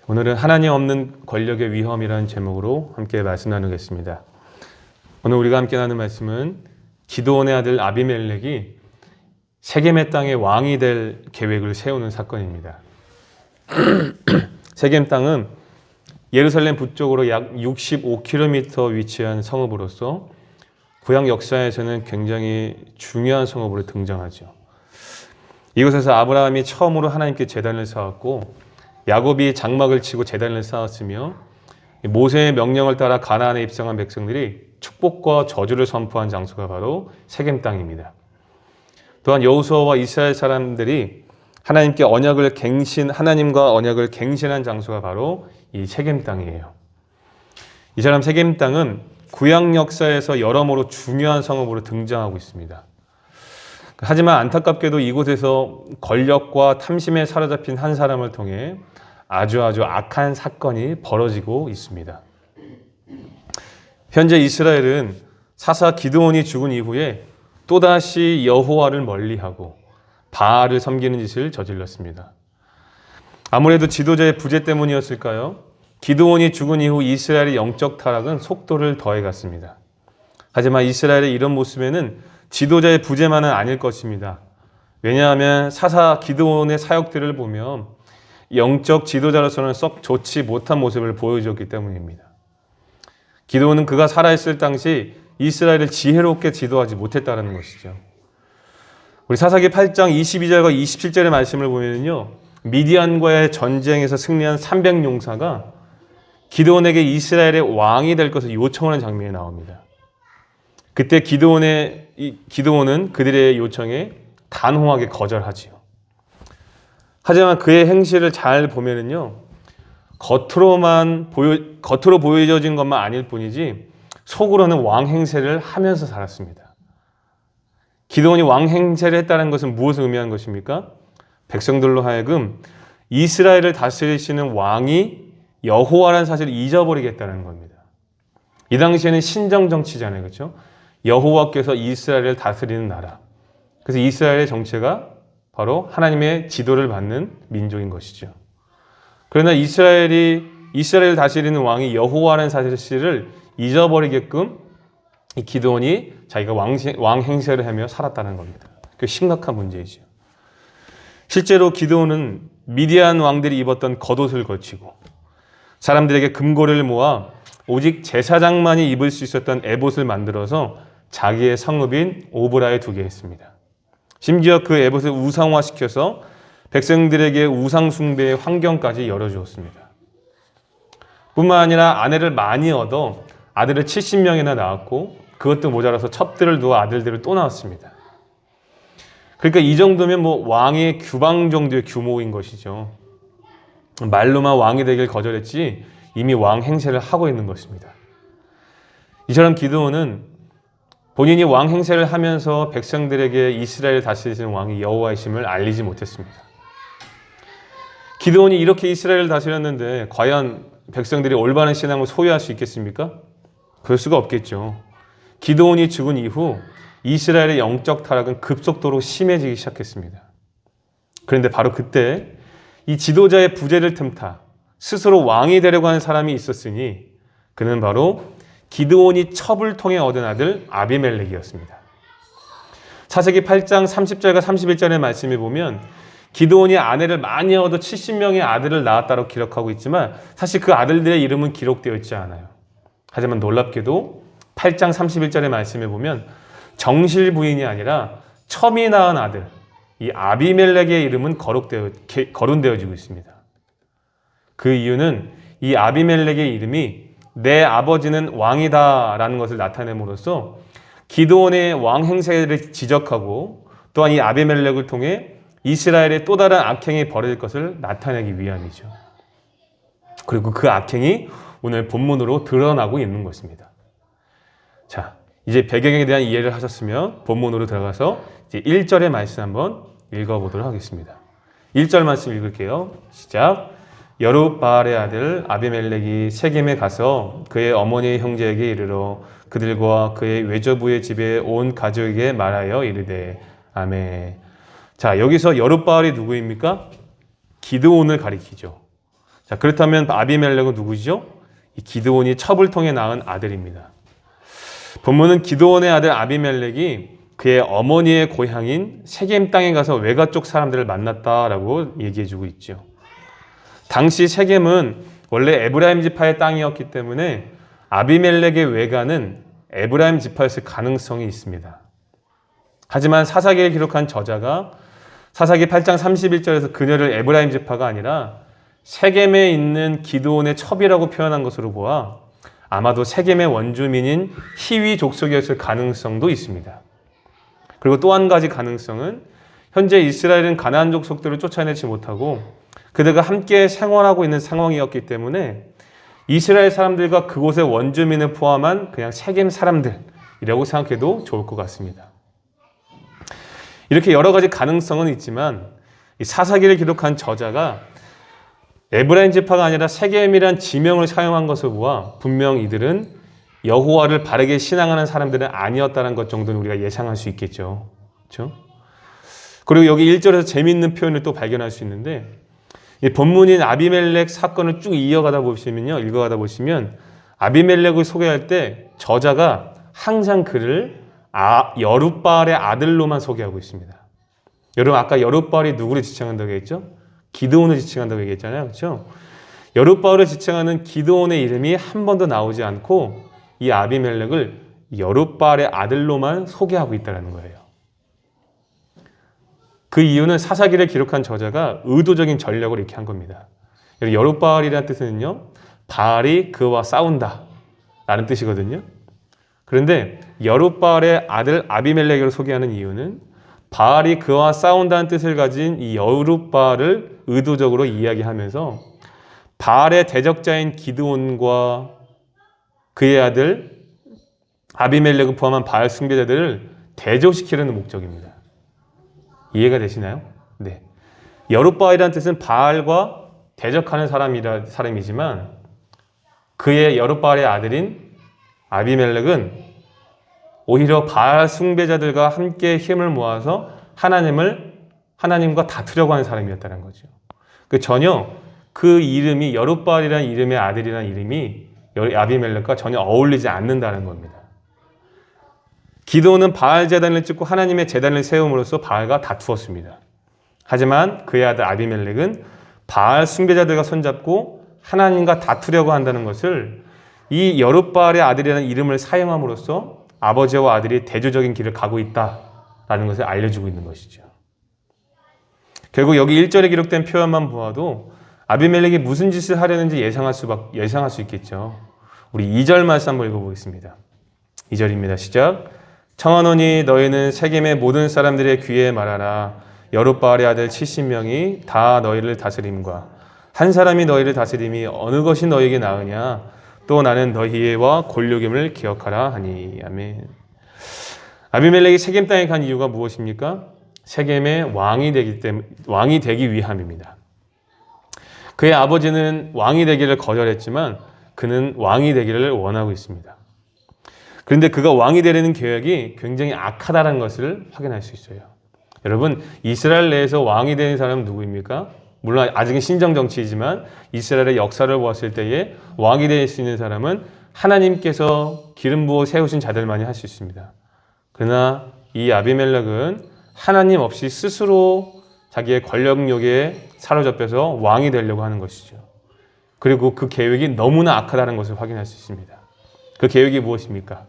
오늘은 하나님 없는 권력의 위험이라는 제목으로 함께 말씀 나누겠습니다. 오늘 우리가 함께 나누는 말씀은 기드온의 아들 아비멜렉이 세겜의 땅의 왕이 될 계획을 세우는 사건입니다. 세겜 땅은 예루살렘 북쪽으로 약 65km 위치한 성읍으로서 구약 역사에서는 굉장히 중요한 성읍으로 등장하죠. 이곳에서 아브라함이 처음으로 하나님께 제단을 쌓았고 야곱이 장막을 치고 제단을 쌓았으며 모세의 명령을 따라 가나안에 입성한 백성들이 축복과 저주를 선포한 장소가 바로 세겜 땅입니다. 또한 여호수아와 이스라엘 사람들이 하나님과 언약을 갱신한 장소가 바로 이 세겜 땅이에요. 이 사람 세겜 땅은 구약 역사에서 여러모로 중요한 성읍으로 등장하고 있습니다. 하지만 안타깝게도 이곳에서 권력과 탐심에 사로잡힌 한 사람을 통해 아주 악한 사건이 벌어지고 있습니다. 현재 이스라엘은 사사 기드온이 죽은 이후에 또다시 여호와를 멀리하고 바알을 섬기는 짓을 저질렀습니다. 아무래도 지도자의 부재 때문이었을까요? 기드온이 죽은 이후 이스라엘의 영적 타락은 속도를 더해갔습니다. 하지만 이스라엘의 이런 모습에는 지도자의 부재만은 아닐 것입니다. 왜냐하면 사사 기드온의 사역들을 보면 영적 지도자로서는 썩 좋지 못한 모습을 보여줬기 때문입니다. 기드온은 그가 살아있을 당시 이스라엘을 지혜롭게 지도하지 못했다는 것이죠. 우리 사사기 8장 22절과 27절의 말씀을 보면요, 미디안과의 전쟁에서 승리한 300용사가 기드온에게 이스라엘의 왕이 될 것을 요청하는 장면이 나옵니다. 그때 기드온은 그들의 요청에 단호하게 거절하지요. 하지만 그의 행실을 잘 보면은요, 겉으로 보여진 것만 아닐 뿐이지 속으로는 왕 행세를 하면서 살았습니다. 기드온이 왕 행세를 했다는 것은 무엇을 의미한 것입니까? 백성들로 하여금 이스라엘을 다스리시는 왕이 여호와라는 사실을 잊어버리겠다는 겁니다. 이 당시에는 신정 정치잖아요, 그렇죠? 여호와께서 이스라엘을 다스리는 나라. 그래서 이스라엘의 정체가 바로 하나님의 지도를 받는 민족인 것이죠. 그러나 이스라엘을 다스리는 왕이 여호와라는 사실을 잊어버리게끔 이 기드온이 자기가 왕 행세를 하며 살았다는 겁니다. 그 심각한 문제이죠. 실제로 기드온은 미디안 왕들이 입었던 겉옷을 거치고 사람들에게 금고리를 모아 오직 제사장만이 입을 수 있었던 에봇을 만들어서 자기의 성읍인 오브라에 두게 했습니다. 심지어 그 에봇을 우상화시켜서 백성들에게 우상 숭배의 환경까지 열어주었습니다. 뿐만 아니라 아내를 많이 얻어 아들을 70명이나 낳았고 그것도 모자라서 첩들을 두어 아들들을 또 낳았습니다. 그러니까 이 정도면 왕의 규방 정도의 규모인 것이죠. 말로만 왕이 되길 거절했지 이미 왕 행세를 하고 있는 것입니다. 이처럼 기드온은 본인이 왕 행세를 하면서 백성들에게 이스라엘을 다스리시는 왕이 여호와이심을 알리지 못했습니다. 기드온이 이렇게 이스라엘을 다스렸는데 과연 백성들이 올바른 신앙을 소유할 수 있겠습니까? 그럴 수가 없겠죠. 기드온이 죽은 이후 이스라엘의 영적 타락은 급속도로 심해지기 시작했습니다. 그런데 바로 그때 이 지도자의 부재를 틈타 스스로 왕이 되려고 하는 사람이 있었으니 그는 바로 기드온이 첩을 통해 얻은 아들 아비멜렉이었습니다. 사사기 8장 30절과 31절의 말씀에 보면 기드온이 아내를 많이 얻어 70명의 아들을 낳았다고 기록하고 있지만 사실 그 아들들의 이름은 기록되어 있지 않아요. 하지만 놀랍게도 8장 31절의 말씀에 보면 정실 부인이 아니라 첩이 낳은 아들, 이 아비멜렉의 이름은 거론되어지고 있습니다. 그 이유는 이 아비멜렉의 이름이 내 아버지는 왕이다 라는 것을 나타냄으로써 기드온의 왕 행세를 지적하고 또한 이 아비멜렉을 통해 이스라엘의 또 다른 악행이 벌어질 것을 나타내기 위함이죠. 그리고 그 악행이 오늘 본문으로 드러나고 있는 것입니다. 자, 이제 배경에 대한 이해를 하셨으면 본문으로 들어가서 이제 1절의 말씀 한번 읽어보도록 하겠습니다. 1절 말씀 읽을게요. 시작. 여룹바알의 아들 아비멜렉이 세겜에 가서 그의 어머니의 형제에게 이르러 그들과 그의 외조부의 집에 온 가족에게 말하여 이르되 아멘. 자, 여기서 여룹바알이 누구입니까? 기드온을 가리키죠. 자, 그렇다면 아비멜렉은 누구죠? 이 기드온이 첩을 통해 낳은 아들입니다. 본문은 기드온의 아들 아비멜렉이 그의 어머니의 고향인 세겜 땅에 가서 외가 쪽 사람들을 만났다라고 얘기해주고 있죠. 당시 세겜은 원래 에브라임 지파의 땅이었기 때문에 아비멜렉의 외가는 에브라임 지파였을 가능성이 있습니다. 하지만 사사기를 기록한 저자가 사사기 8장 31절에서 그녀를 에브라임 지파가 아니라 세겜에 있는 기드온의 첩이라고 표현한 것으로 보아 아마도 세겜의 원주민인 히위 족속이었을 가능성도 있습니다. 그리고 또 한 가지 가능성은 현재 이스라엘은 가나안 족속들을 쫓아내지 못하고 그들과 함께 생활하고 있는 상황이었기 때문에 이스라엘 사람들과 그곳의 원주민을 포함한 그냥 세겜 사람들이라고 생각해도 좋을 것 같습니다. 이렇게 여러 가지 가능성은 있지만 이 사사기를 기록한 저자가 에브라임 지파가 아니라 세겜이란 지명을 사용한 것을 보아 분명 이들은 여호와를 바르게 신앙하는 사람들은 아니었다는 것 정도는 우리가 예상할 수 있겠죠. 그렇죠? 그리고 여기 1절에서 재미있는 표현을 또 발견할 수 있는데 이 본문인 아비멜렉 사건을 쭉 읽어가다 보시면 아비멜렉을 소개할 때 저자가 항상 그를 여룻바알의 아들로만 소개하고 있습니다. 여러분 아까 여룻바알이 누구를 지칭한다고 했죠? 기드온을 지칭한다고 얘기했잖아요. 그렇죠? 여룻바알을 지칭하는 기드온의 이름이 한 번도 나오지 않고 이 아비멜렉을 여룻바알의 아들로만 소개하고 있다는 거예요. 그 이유는 사사기를 기록한 저자가 의도적인 전략을 이렇게 한 겁니다. 여룻바알이라는 뜻은요, 바알이 그와 싸운다 라는 뜻이거든요. 그런데 여룻바알의 아들 아비멜렉을 소개하는 이유는 바알이 그와 싸운다는 뜻을 가진 이 여룻바알을 의도적으로 이야기하면서 바알의 대적자인 기드온과 그의 아들 아비멜렉을 포함한 바알 숭배자들을 대조시키려는 목적입니다. 이해가 되시나요? 네. 여룻바알이라는 뜻은 바알과 대적하는 사람이지만 그의 여룻바알의 아들인 아비멜렉은 오히려 바알 숭배자들과 함께 힘을 모아서 하나님과 다투려고 하는 사람이었다는 거죠. 전혀 그 이름이 여룻바알이라는 이름의 아들이라는 이름이 아비멜렉과 전혀 어울리지 않는다는 겁니다. 기드온은 바알 제단을 찍고 하나님의 제단을 세움으로써 바알과 다투었습니다. 하지만 그의 아들 아비멜렉은 바알 숭배자들과 손잡고 하나님과 다투려고 한다는 것을 이 여룻바알의 아들이라는 이름을 사용함으로써 아버지와 아들이 대조적인 길을 가고 있다라는 것을 알려주고 있는 것이죠. 결국 여기 1절에 기록된 표현만 보아도 아비멜렉이 무슨 짓을 하려는지 예상할 수 있겠죠. 우리 2절 말씀 한번 읽어보겠습니다. 2절입니다. 시작. 청하노니 너희는 세겜의 모든 사람들의 귀에 말하라. 여룻바알의 아들 70명이 다 너희를 다스림과 한 사람이 너희를 다스림이 어느 것이 너희에게 나으냐. 또 나는 너희와 골육임을 기억하라 하니. 아멘. 아비멜렉이 세겜 땅에 간 이유가 무엇입니까? 세겜의 왕이 되기 위함입니다. 그의 아버지는 왕이 되기를 거절했지만 그는 왕이 되기를 원하고 있습니다. 그런데 그가 왕이 되려는 계획이 굉장히 악하다는 것을 확인할 수 있어요. 여러분, 이스라엘 내에서 왕이 되는 사람은 누구입니까? 물론 아직은 신정정치이지만 이스라엘의 역사를 보았을 때에 왕이 될 수 있는 사람은 하나님께서 기름 부어 세우신 자들만이 할 수 있습니다. 그러나 이 아비멜렉은 하나님 없이 스스로 자기의 권력욕에 사로잡혀서 왕이 되려고 하는 것이죠. 그리고 그 계획이 너무나 악하다는 것을 확인할 수 있습니다. 그 계획이 무엇입니까?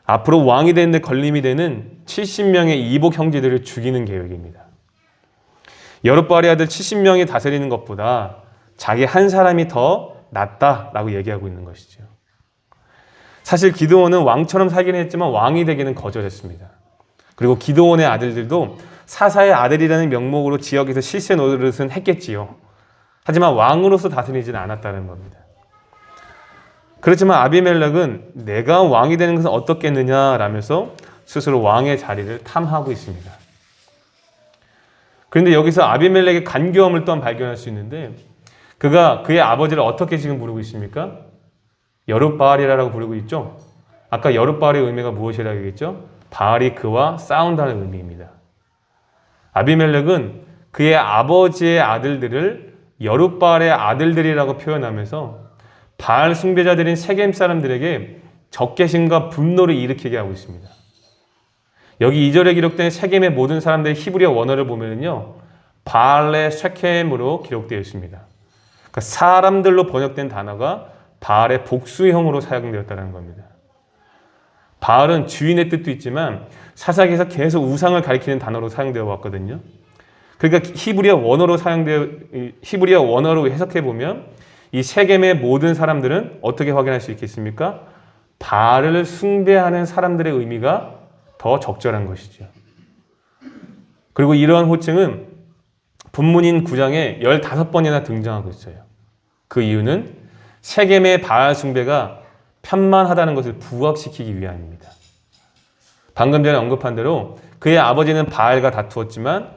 앞으로 왕이 되는데 걸림이 되는 70명의 이복 형제들을 죽이는 계획입니다. 여룻바알의 아들 70명이 다스리는 것보다 자기 한 사람이 더 낫다라고 얘기하고 있는 것이죠. 사실 기드온은 왕처럼 살기는 했지만 왕이 되기는 거절했습니다. 그리고 기드온의 아들들도 사사의 아들이라는 명목으로 지역에서 실세 노릇은 했겠지요. 하지만 왕으로서 다스리지는 않았다는 겁니다. 그렇지만 아비멜렉은 내가 왕이 되는 것은 어떻겠느냐라면서 스스로 왕의 자리를 탐하고 있습니다. 그런데 여기서 아비멜렉의 간교함을 또한 발견할 수 있는데 그가 그의 아버지를 어떻게 지금 부르고 있습니까? 여룻바알이라고 부르고 있죠. 아까 여룻바알의 의미가 무엇이라고 얘기했죠? 바알이 그와 싸운다는 의미입니다. 아비멜렉은 그의 아버지의 아들들을 여룻바알의 아들들이라고 표현하면서 바알 숭배자들인 세겜 사람들에게 적개심과 분노를 일으키게 하고 있습니다. 여기 2절에 기록된 세겜의 모든 사람들의 히브리어 원어를 보면요, 바알의 쉐켐으로 기록되어 있습니다. 그러니까 사람들로 번역된 단어가 바알의 복수형으로 사용되었다는 겁니다. 바알은 주인의 뜻도 있지만 사사기에서 계속 우상을 가리키는 단어로 사용되어 왔거든요. 그러니까 히브리어 원어로 해석해 보면 이 세겜의 모든 사람들은 어떻게 확인할 수 있겠습니까? 바알을 숭배하는 사람들의 의미가 더 적절한 것이죠. 그리고 이러한 호칭은 본문인 9장에 15번이나 등장하고 있어요. 그 이유는 세겜의 바알 숭배가 편만하다는 것을 부각시키기 위함입니다. 방금 전에 언급한 대로 그의 아버지는 바알과 다투었지만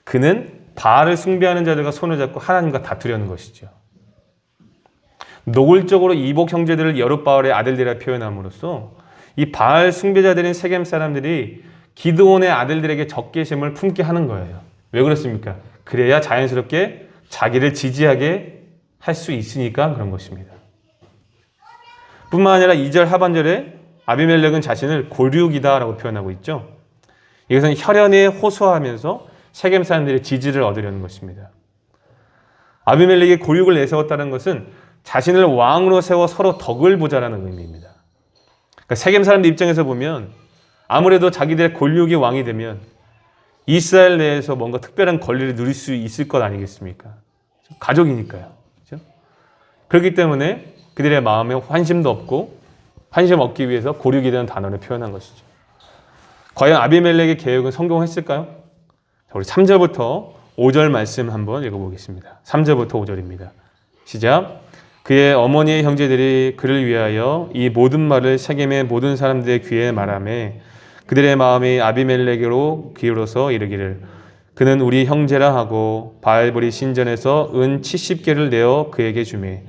그는 바알을 숭배하는 자들과 손을 잡고 하나님과 다투려는 것이죠. 노골적으로 이복 형제들을 여룻바알의 아들들이라 표현함으로써 이 바알 숭배자들인 세겜 사람들이 기드온의 아들들에게 적개심을 품게 하는 거예요. 왜 그렇습니까? 그래야 자연스럽게 자기를 지지하게 할 수 있으니까 그런 것입니다. 뿐만 아니라 2절 하반절에 아비멜렉은 자신을 고륙이다라고 표현하고 있죠. 이것은 혈연에 호소하면서 세겜 사람들의 지지를 얻으려는 것입니다. 아비멜렉이 고륙을 내세웠다는 것은 자신을 왕으로 세워 서로 덕을 보자라는 의미입니다. 그러니까 세겜 사람들 입장에서 보면 아무래도 자기들의 고륙이 왕이 되면 이스라엘 내에서 뭔가 특별한 권리를 누릴 수 있을 것 아니겠습니까? 가족이니까요. 그렇죠? 그렇기 때문에 그들의 마음에 환심도 없고 환심 얻기 위해서 고륙이라는 단어를 표현한 것이죠. 과연 아비멜렉의 계획은 성공했을까요? 우리 3절부터 5절 말씀 한번 읽어보겠습니다. 3절부터 5절입니다. 시작. 그의 어머니의 형제들이 그를 위하여 이 모든 말을 세겜의 모든 사람들의 귀에 말하매 그들의 마음이 아비멜렉으로 기울어서 이르기를 그는 우리 형제라 하고 바알보리 신전에서 은 70개를 내어 그에게 주매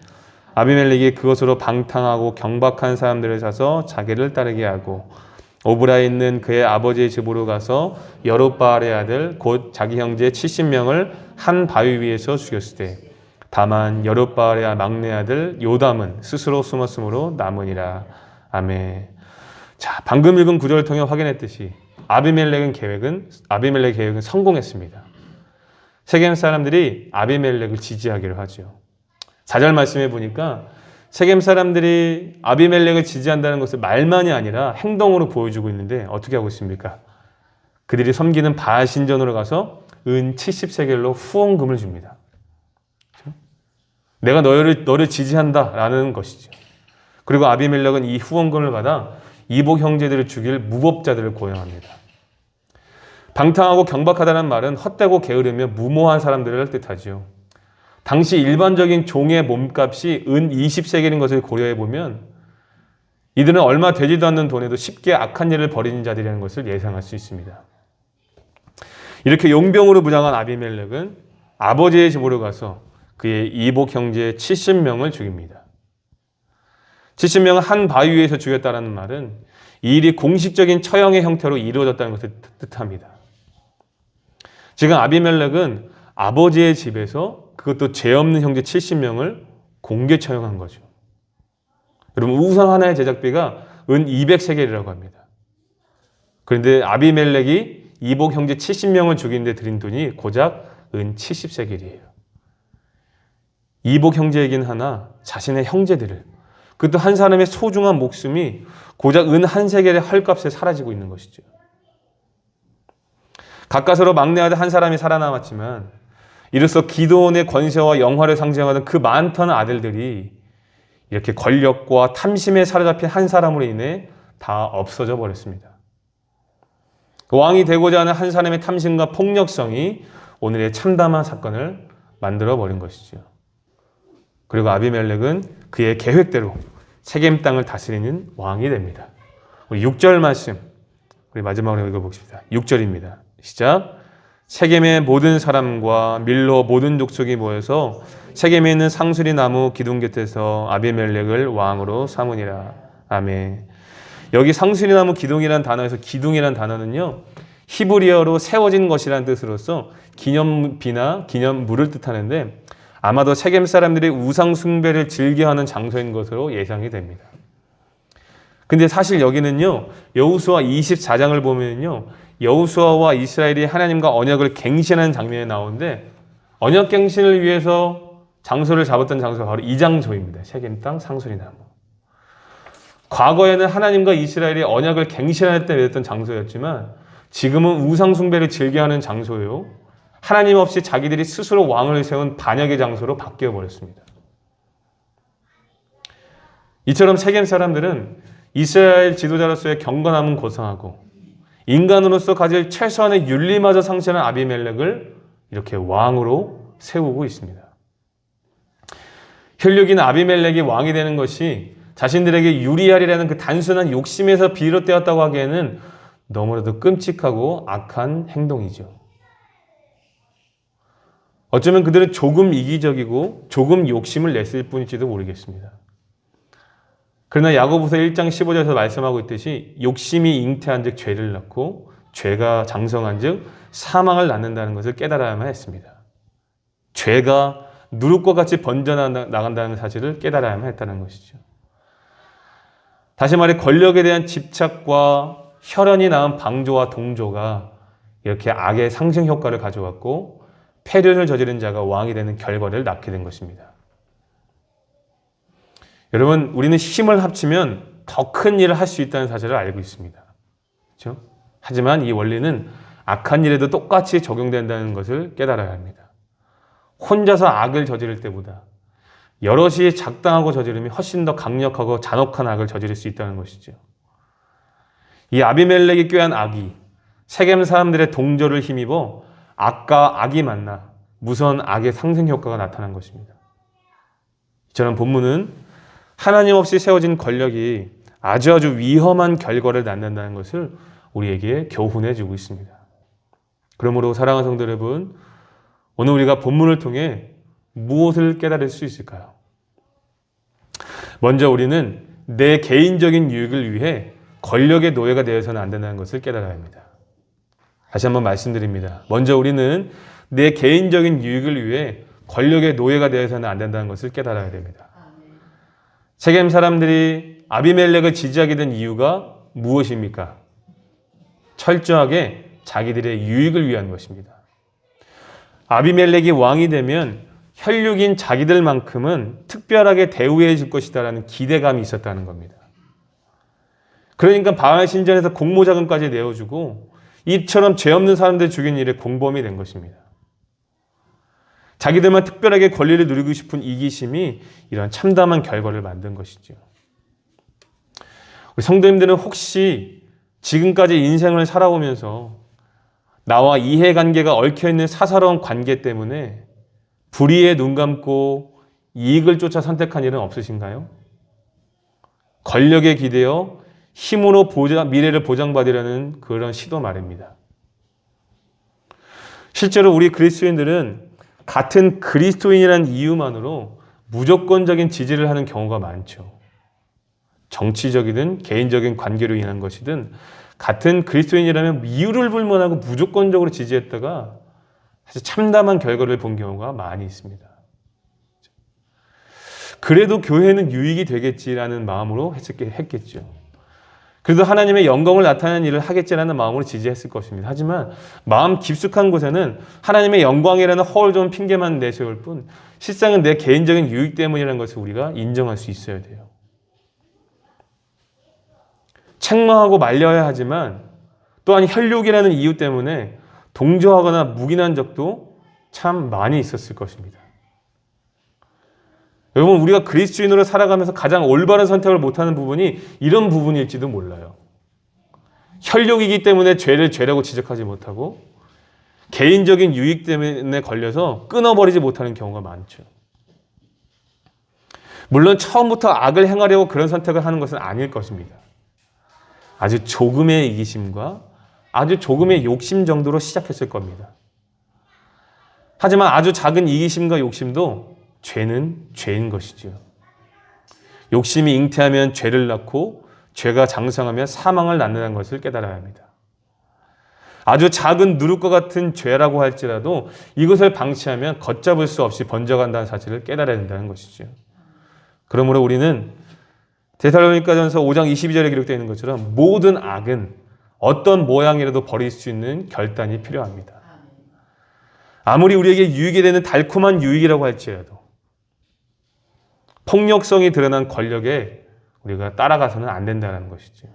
아비멜렉이 그것으로 방탕하고 경박한 사람들을 사서 자기를 따르게 하고 오브라에 있는 그의 아버지의 집으로 가서 여룻바알의 아들 곧 자기 형제 70명을 한 바위 위에서 죽였으되 다만 여룻바알의 막내 아들 요담은 스스로 숨었으므로 남으니라. 아멘. 자, 방금 읽은 구절을 통해 확인했듯이 아비멜렉의 계획은 성공했습니다. 세겜 사람들이 아비멜렉을 지지하기로 하죠. 4절 말씀해 보니까 세겜 사람들이 아비멜렉을 지지한다는 것을 말만이 아니라 행동으로 보여주고 있는데 어떻게 하고 있습니까? 그들이 섬기는 바알 신전으로 가서 은 70세겔로 후원금을 줍니다. 내가 너를 지지한다라는 것이죠. 그리고 아비멜렉은 이 후원금을 받아 이복 형제들을 죽일 무법자들을 고용합니다. 방탕하고 경박하다는 말은 헛되고 게으르며 무모한 사람들을 뜻하지요. 당시 일반적인 종의 몸값이 은 20세겔인 것을 고려해 보면 이들은 얼마 되지도 않는 돈에도 쉽게 악한 일을 벌이는 자들이라는 것을 예상할 수 있습니다. 이렇게 용병으로 무장한 아비멜렉은 아버지의 집으로 가서 그의 이복 형제 70명을 죽입니다. 70명을 한 바위 위에서 죽였다는 말은 이 일이 공식적인 처형의 형태로 이루어졌다는 것을 뜻합니다. 지금 아비멜렉은 아버지의 집에서 그것도 죄 없는 형제 70명을 공개 처형한 거죠. 여러분, 우상 하나의 제작비가 은 200세겔이라고 합니다. 그런데 아비멜렉이 이복 형제 70명을 죽인 데 들인 돈이 고작 은 70세겔이에요. 이복 형제이긴 하나 자신의 형제들을, 그것도 한 사람의 소중한 목숨이 고작 은 한 세겔의 헐값에 사라지고 있는 것이죠. 가까스로 막내 아들 한 사람이 살아남았지만 이로써 기드온의 권세와 영화를 상징하던 그 많던 아들들이 이렇게 권력과 탐심에 사로잡힌 한 사람으로 인해 다 없어져 버렸습니다. 왕이 되고자 하는 한 사람의 탐심과 폭력성이 오늘의 참담한 사건을 만들어 버린 것이죠. 그리고 아비멜렉은 그의 계획대로 세겜 땅을 다스리는 왕이 됩니다. 우리 6절 말씀, 우리 마지막으로 읽어보겠습니다. 6절입니다. 시작. 세겜의 모든 사람과 밀로 모든 족속이 모여서 세겜에 있는 상수리 나무 기둥 곁에서 아비멜렉을 왕으로 삼으니라. 아멘. 여기 상수리 나무 기둥이라는 단어에서 기둥이라는 단어는요, 히브리어로 세워진 것이라는 뜻으로서 기념비나 기념물을 뜻하는데 아마도 세겜 사람들이 우상 숭배를 즐겨하는 장소인 것으로 예상이 됩니다. 근데 사실 여기는요, 여호수아 24장을 보면요, 여호수아와 이스라엘이 하나님과 언약을 갱신하는 장면이 나오는데, 언약 갱신을 위해서 장소를 잡았던 장소가 바로 이 장소입니다. 세겜 땅 상수리나무. 과거에는 하나님과 이스라엘이 언약을 갱신할 때 맺었던 장소였지만 지금은 우상 숭배를 즐겨하는 장소요, 하나님 없이 자기들이 스스로 왕을 세운 반역의 장소로 바뀌어 버렸습니다. 이처럼 세겜 사람들은 이스라엘 지도자로서의 경건함은 고상하고 인간으로서 가질 최소한의 윤리마저 상실한 아비멜렉을 이렇게 왕으로 세우고 있습니다. 혈육인 아비멜렉이 왕이 되는 것이 자신들에게 유리하리라는 그 단순한 욕심에서 비롯되었다고 하기에는 너무나도 끔찍하고 악한 행동이죠. 어쩌면 그들은 조금 이기적이고 조금 욕심을 냈을 뿐일지도 모르겠습니다. 그러나 야고보서 1장 15절에서 말씀하고 있듯이 욕심이 잉태한 즉 죄를 낳고 죄가 장성한 즉 사망을 낳는다는 것을 깨달아야만 했습니다. 죄가 누룩과 같이 번져나간다는 사실을 깨달아야만 했다는 것이죠. 다시 말해 권력에 대한 집착과 혈연이 낳은 방조와 동조가 이렇게 악의 상승 효과를 가져왔고 패륜을 저지른 자가 왕이 되는 결과를 낳게 된 것입니다. 여러분, 우리는 힘을 합치면 더 큰 일을 할 수 있다는 사실을 알고 있습니다. 그렇죠? 하지만 이 원리는 악한 일에도 똑같이 적용된다는 것을 깨달아야 합니다. 혼자서 악을 저지를 때보다 여럿이 작당하고 저지르면 훨씬 더 강력하고 잔혹한 악을 저지를 수 있다는 것이죠. 이 아비멜렉이 꾀한 악이 세겜 사람들의 동조를 힘입어 악과 악이 만나 무서운 악의 상승 효과가 나타난 것입니다. 이처럼 본문은 하나님 없이 세워진 권력이 아주 위험한 결과를 낳는다는 것을 우리에게 교훈해 주고 있습니다. 그러므로 사랑하는 성도 여러분, 오늘 우리가 본문을 통해 무엇을 깨달을 수 있을까요? 먼저 우리는 내 개인적인 유익을 위해 권력의 노예가 되어서는 안 된다는 것을 깨달아야 합니다. 다시 한번 말씀드립니다. 먼저 우리는 내 개인적인 유익을 위해 권력의 노예가 되어서는 안 된다는 것을 깨달아야 됩니다. 세겜 사람들이 아비멜렉을 지지하게 된 이유가 무엇입니까? 철저하게 자기들의 유익을 위한 것입니다. 아비멜렉이 왕이 되면 혈육인 자기들만큼은 특별하게 대우해 줄 것이다라는 기대감이 있었다는 겁니다. 그러니까 바알 신전에서 공모자금까지 내어주고 이처럼 죄 없는 사람들 죽인 일에 공범이 된 것입니다. 자기들만 특별하게 권리를 누리고 싶은 이기심이 이런 참담한 결과를 만든 것이죠. 우리 성도님들은 혹시 지금까지 인생을 살아오면서 나와 이해관계가 얽혀있는 사사로운 관계 때문에 불의에 눈 감고 이익을 쫓아 선택한 일은 없으신가요? 권력에 기대어 힘으로 미래를 보장받으려는 그런 시도 말입니다. 실제로 우리 그리스도인들은 같은 그리스도인이라는 이유만으로 무조건적인 지지를 하는 경우가 많죠. 정치적이든 개인적인 관계로 인한 것이든 같은 그리스도인이라면 이유를 불문하고 무조건적으로 지지했다가 사실 참담한 결과를 본 경우가 많이 있습니다. 그래도 교회는 유익이 되겠지라는 마음으로 했겠죠. 그래도 하나님의 영광을 나타내는 일을 하겠지라는 마음으로 지지했을 것입니다. 하지만 마음 깊숙한 곳에는 하나님의 영광이라는 허울 좋은 핑계만 내세울 뿐 실상은 내 개인적인 유익 때문이라는 것을 우리가 인정할 수 있어야 돼요. 책망하고 말려야 하지만 또한 혈육이라는 이유 때문에 동조하거나 묵인한 적도 참 많이 있었을 것입니다. 여러분, 우리가 그리스도인으로 살아가면서 가장 올바른 선택을 못하는 부분이 이런 부분일지도 몰라요. 혈육이기 때문에 죄를 죄라고 지적하지 못하고 개인적인 유익 때문에 걸려서 끊어버리지 못하는 경우가 많죠. 물론 처음부터 악을 행하려고 그런 선택을 하는 것은 아닐 것입니다. 아주 조금의 이기심과 아주 조금의 욕심 정도로 시작했을 겁니다. 하지만 아주 작은 이기심과 욕심도 죄는 죄인 것이죠. 욕심이 잉태하면 죄를 낳고 죄가 장성하면 사망을 낳는다는 것을 깨달아야 합니다. 아주 작은 누룩과 같은 죄라고 할지라도 이것을 방치하면 걷잡을 수 없이 번져간다는 사실을 깨달아야 된다는 것이죠. 그러므로 우리는 데살로니가전서 5장 22절에 기록되어 있는 것처럼 모든 악은 어떤 모양이라도 버릴 수 있는 결단이 필요합니다. 아무리 우리에게 유익이 되는 달콤한 유익이라고 할지라도 폭력성이 드러난 권력에 우리가 따라가서는 안 된다는 것이죠.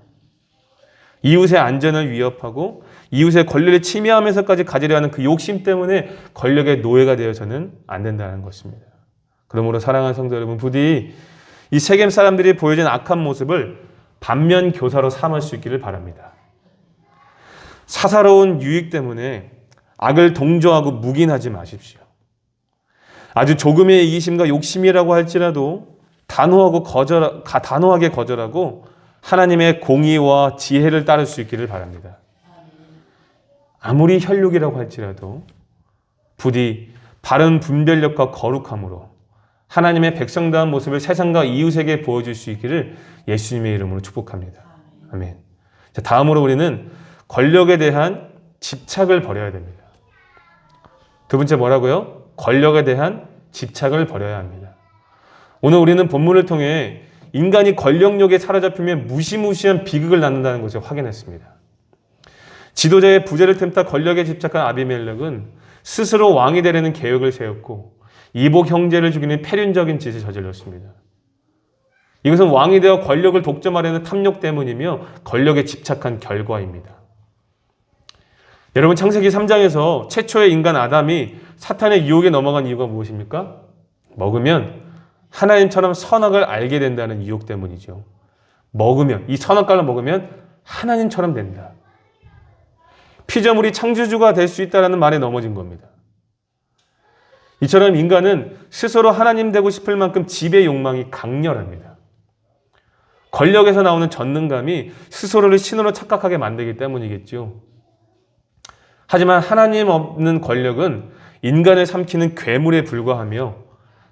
이웃의 안전을 위협하고 이웃의 권리를 침해하면서까지 가지려 하는 그 욕심 때문에 권력의 노예가 되어서는 안 된다는 것입니다. 그러므로 사랑하는 성도 여러분, 부디 이 세겜 사람들이 보여준 악한 모습을 반면 교사로 삼을 수 있기를 바랍니다. 사사로운 유익 때문에 악을 동조하고 묵인하지 마십시오. 아주 조금의 이기심과 욕심이라고 할지라도 단호하게 거절하고 하나님의 공의와 지혜를 따를 수 있기를 바랍니다. 아무리 혈육이라고 할지라도 부디 바른 분별력과 거룩함으로 하나님의 백성다운 모습을 세상과 이웃에게 보여줄 수 있기를 예수님의 이름으로 축복합니다. 아멘. 자, 다음으로 우리는 권력에 대한 집착을 버려야 됩니다. 두 번째 뭐라고요? 권력에 대한 집착을 버려야 합니다. 오늘 우리는 본문을 통해 인간이 권력욕에 사로잡히면 무시무시한 비극을 낳는다는 것을 확인했습니다. 지도자의 부재를 틈타 권력에 집착한 아비멜렉은 스스로 왕이 되려는 계획을 세웠고 이복 형제를 죽이는 패륜적인 짓을 저질렀습니다. 이것은 왕이 되어 권력을 독점하려는 탐욕 때문이며 권력에 집착한 결과입니다. 여러분, 창세기 3장에서 최초의 인간 아담이 사탄의 유혹에 넘어간 이유가 무엇입니까? 먹으면 하나님처럼 선악을 알게 된다는 유혹 때문이죠. 이 선악과를 먹으면 하나님처럼 된다. 피조물이 창조주가 될 수 있다는 말에 넘어진 겁니다. 이처럼 인간은 스스로 하나님 되고 싶을 만큼 지배 욕망이 강렬합니다. 권력에서 나오는 전능감이 스스로를 신으로 착각하게 만들기 때문이겠죠. 하지만 하나님 없는 권력은 인간을 삼키는 괴물에 불과하며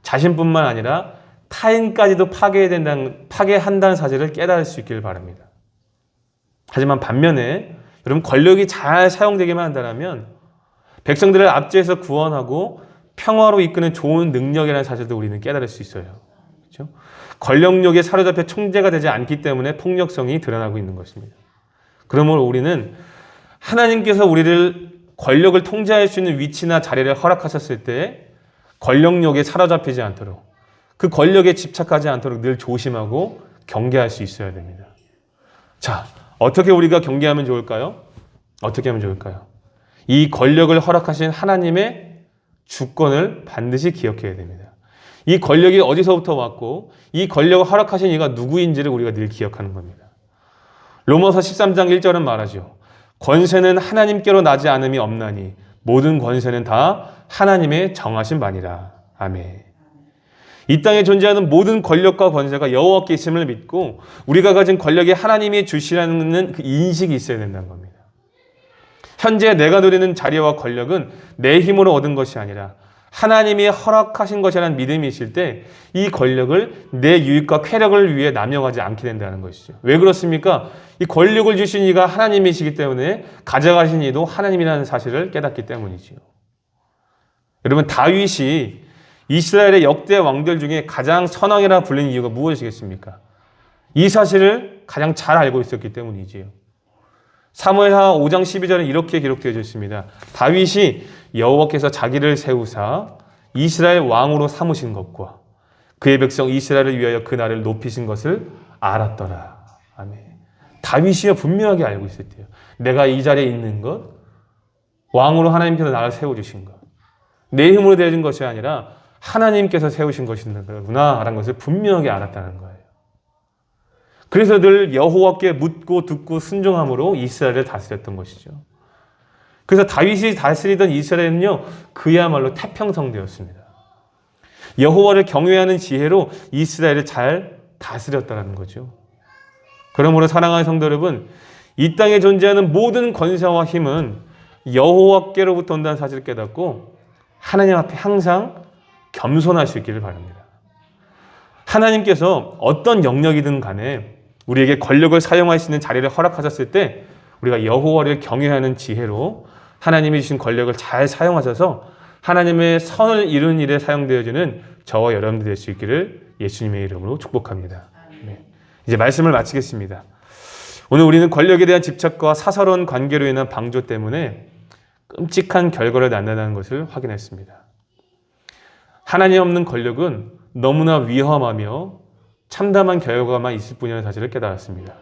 자신뿐만 아니라 타인까지도 파괴한다는 사실을 깨달을 수 있기를 바랍니다. 하지만 반면에 여러분, 권력이 잘 사용되기만 한다면 백성들을 압제해서 구원하고 평화로 이끄는 좋은 능력이라는 사실도 우리는 깨달을 수 있어요. 그렇죠? 권력욕에 사로잡혀 총재가 되지 않기 때문에 폭력성이 드러나고 있는 것입니다. 그러므로 우리는 하나님께서 우리를 권력을 통제할 수 있는 위치나 자리를 허락하셨을 때 권력욕에 사로잡히지 않도록, 그 권력에 집착하지 않도록 늘 조심하고 경계할 수 있어야 됩니다. 자, 어떻게 우리가 경계하면 좋을까요? 어떻게 하면 좋을까요? 이 권력을 허락하신 하나님의 주권을 반드시 기억해야 됩니다. 이 권력이 어디서부터 왔고 이 권력을 허락하신 이가 누구인지를 우리가 늘 기억하는 겁니다. 로마서 13장 1절은 말하죠. 권세는 하나님께로 나지 않음이 없나니 모든 권세는 다 하나님의 정하신 바니라. 아멘. 이 땅에 존재하는 모든 권력과 권세가 여호와께 있음을 믿고 우리가 가진 권력이 하나님이 주시라는 그 인식이 있어야 된다는 겁니다. 현재 내가 누리는 자리와 권력은 내 힘으로 얻은 것이 아니라 하나님이 허락하신 것이라는 믿음이 있을 때 이 권력을 내 유익과 쾌락을 위해 남용하지 않게 된다는 것이죠. 왜 그렇습니까? 이 권력을 주신 이가 하나님이시기 때문에 가져가신 이도 하나님이라는 사실을 깨닫기 때문이지요. 여러분, 다윗이 이스라엘의 역대 왕들 중에 가장 선왕이라 불리는 이유가 무엇이겠습니까? 이 사실을 가장 잘 알고 있었기 때문이지요. 사무엘하 5장 12절은 이렇게 기록되어 있습니다. 다윗이 여호와께서 자기를 세우사 이스라엘 왕으로 삼으신 것과 그의 백성 이스라엘을 위하여 그 나라를 높이신 것을 알았더라. 아멘. 다윗이요, 분명하게 알고 있었대요. 내가 이 자리에 있는 것, 왕으로 하나님께서 나를 세워주신 것, 내 힘으로 되어진 것이 아니라 하나님께서 세우신 것이구나 라는 것을 분명하게 알았다는 거예요. 그래서 늘 여호와께 묻고 듣고 순종함으로 이스라엘을 다스렸던 것이죠. 그래서 다윗이 다스리던 이스라엘은요, 그야말로 태평성대였습니다. 여호와를 경외하는 지혜로 이스라엘을 잘 다스렸다는 거죠. 그러므로 사랑하는 성도 여러분, 이 땅에 존재하는 모든 권세와 힘은 여호와께로부터 온다는 사실을 깨닫고 하나님 앞에 항상 겸손할 수 있기를 바랍니다. 하나님께서 어떤 영역이든 간에 우리에게 권력을 사용할 수 있는 자리를 허락하셨을 때 우리가 여호와를 경외하는 지혜로 하나님이 주신 권력을 잘 사용하셔서 하나님의 선을 이루는 일에 사용되어지는 저와 여러분들 될 수 있기를 예수님의 이름으로 축복합니다. 네. 이제 말씀을 마치겠습니다. 오늘 우리는 권력에 대한 집착과 사사로운 관계로 인한 방조 때문에 끔찍한 결과를 낳는다는 것을 확인했습니다. 하나님 없는 권력은 너무나 위험하며 참담한 결과만 있을 뿐이라는 사실을 깨달았습니다.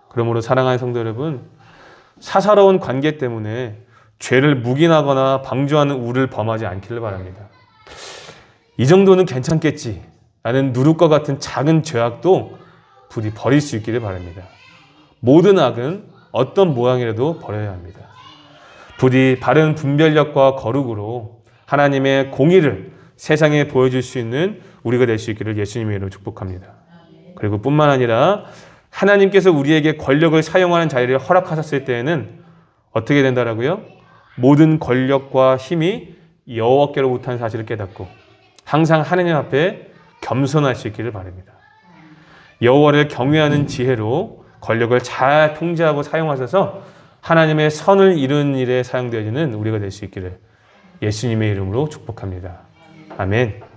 그러므로 사랑하는 성도 여러분, 사사로운 관계 때문에 죄를 묵인하거나 방조하는 우를 범하지 않기를 바랍니다. 이 정도는 괜찮겠지 라는 누룩과 같은 작은 죄악도 부디 버릴 수 있기를 바랍니다. 모든 악은 어떤 모양이라도 버려야 합니다. 부디 바른 분별력과 거룩으로 하나님의 공의를 세상에 보여줄 수 있는 우리가 될 수 있기를 예수님의 이름으로 축복합니다. 그리고 뿐만 아니라 하나님께서 우리에게 권력을 사용하는 자리를 허락하셨을 때에는 어떻게 된다라고요? 모든 권력과 힘이 여호와께로부터 하는 사실을 깨닫고 항상 하나님 앞에 겸손할 수 있기를 바랍니다. 여호와를 경외하는 지혜로 권력을 잘 통제하고 사용하셔서 하나님의 선을 이루는 일에 사용되어지는 우리가 될 수 있기를 예수님의 이름으로 축복합니다. 아멘.